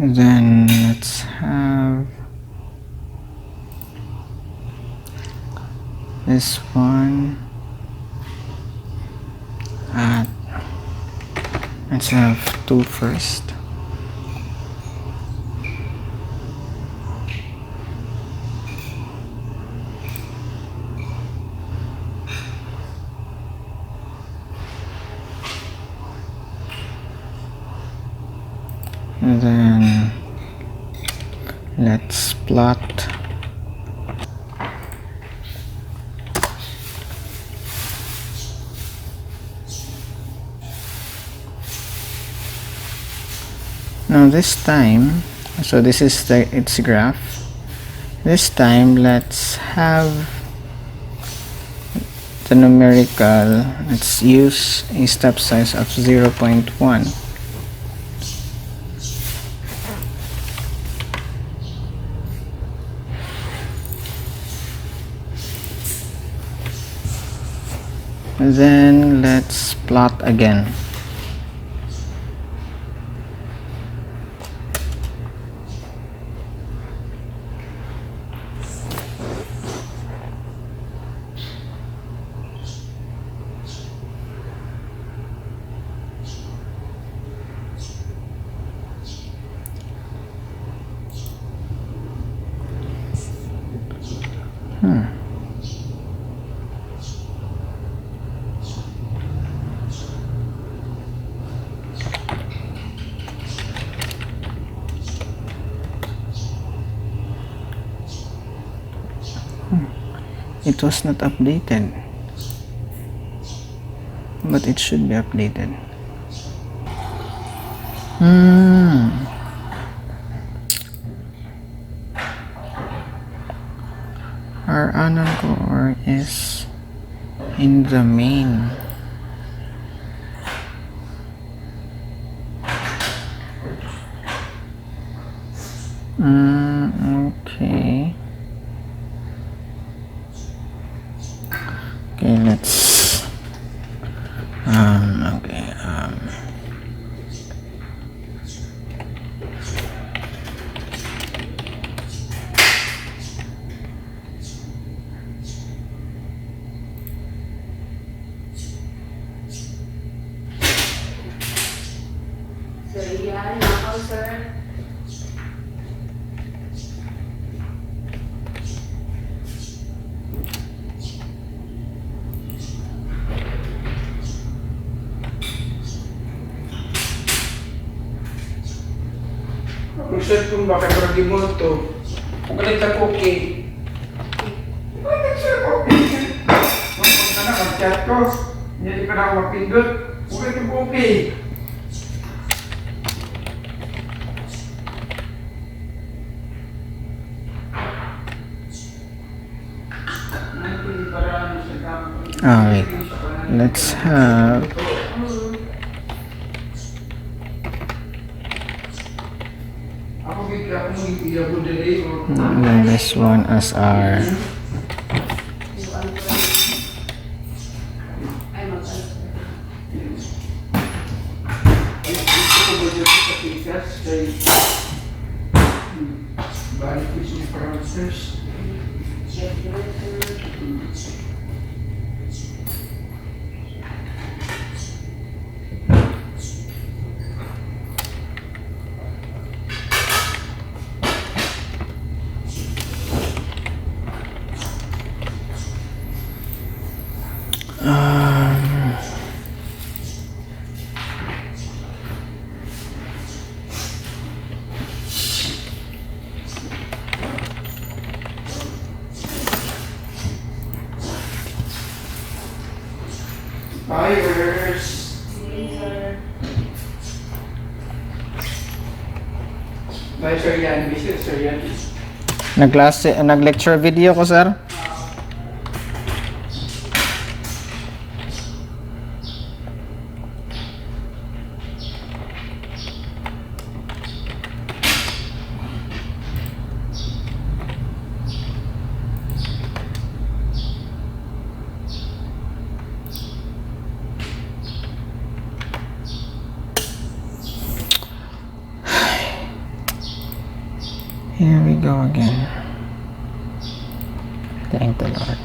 Then let's have this one at, let's have 2 first. And then let's plot now this time. So this is its graph. This time let's have the numerical. Let's use a step size of 0.1. Then let's plot again. It was not updated, but it should be updated. Our analytical is in the main. Okay. Okay, let's Sir, yan. Nakaw, sir. Kung kung bakit pergi moto, kung galit sa okay. Bakit siya okay? Kung ka na mag-chat ko, hindi ka na mapindot, kung galit sa okay. wait. Let's have this one as our Fires. Bye, Sir Yan. Visit, Sir Yan. nag-lecture video ko, sir. go again. Thank the Lord.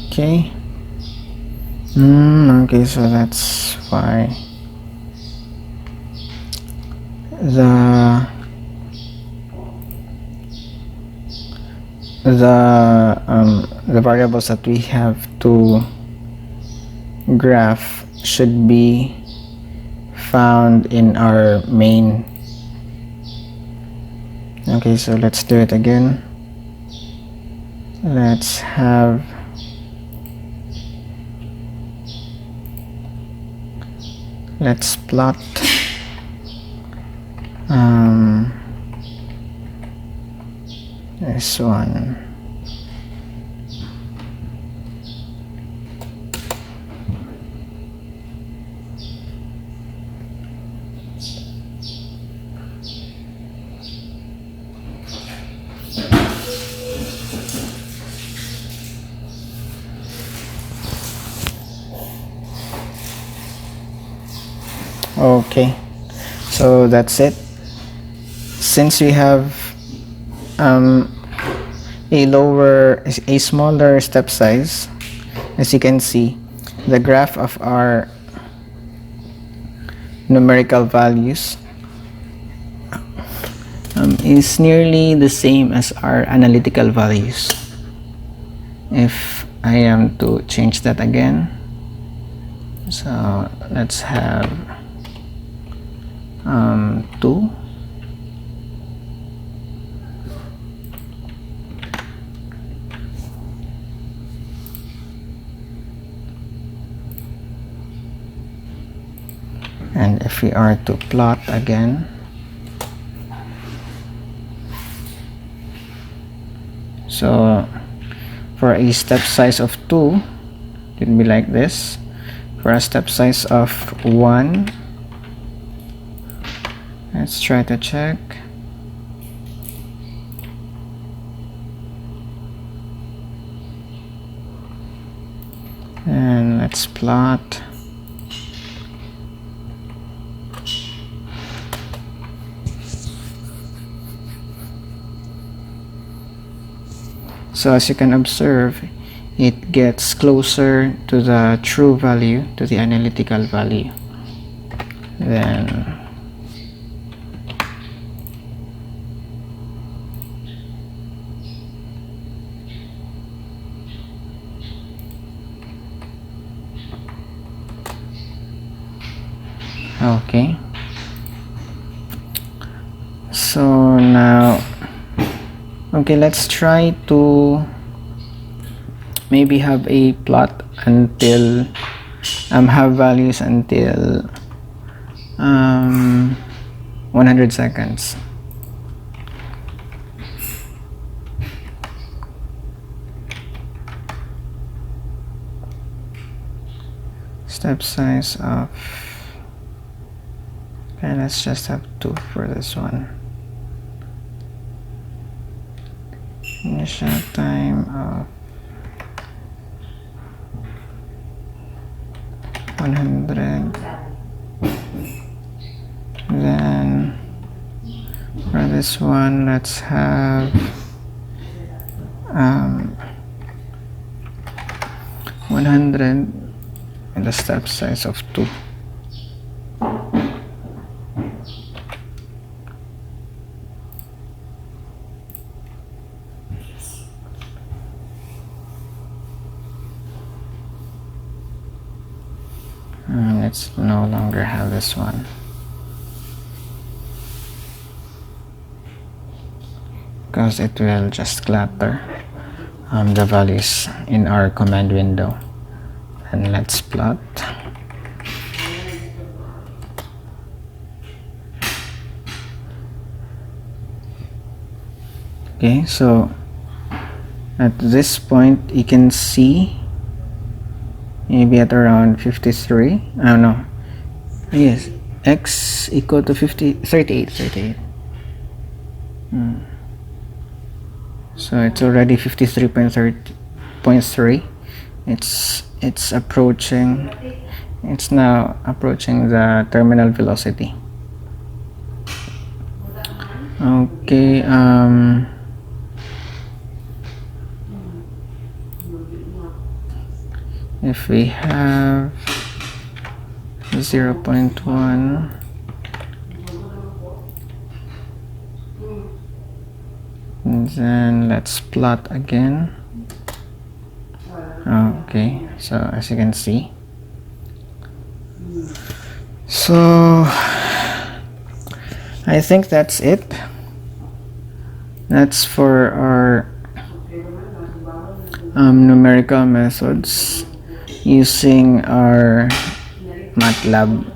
Okay. Okay, so that's why the variables that we have to graph should be found in our main. Okay, so let's do it again. Let's plot this one. Okay, so that's it. Since we have a smaller step size, as you can see, the graph of our numerical values is nearly the same as our analytical values. If I am to change that again, so let's have 2. And if we are to plot again, so for a step size of 2, it will be like this. For a step size of 1, let's try to check. And let's plot. So as you can observe, it gets closer to the true value, to the analytical value. Then okay, so now let's try to maybe have a plot until have values until 100 seconds. Step size of, okay, let's just have 2 for this one. Initial time of 100. Then for this one, let's have 100 and the step size of 2. let's no longer have this one. Because it will just clutter the values in our command window. And let's plot. Okay, so at this point you can see maybe at around 53. I don't know. Yes, x equal to 38. So it's already 53.3. It's approaching. It's now approaching the terminal velocity. Okay. If we have 0.1, and then let's plot again. Okay, so as you can see, so I think that's it. That's for our numerical methods using our Matlab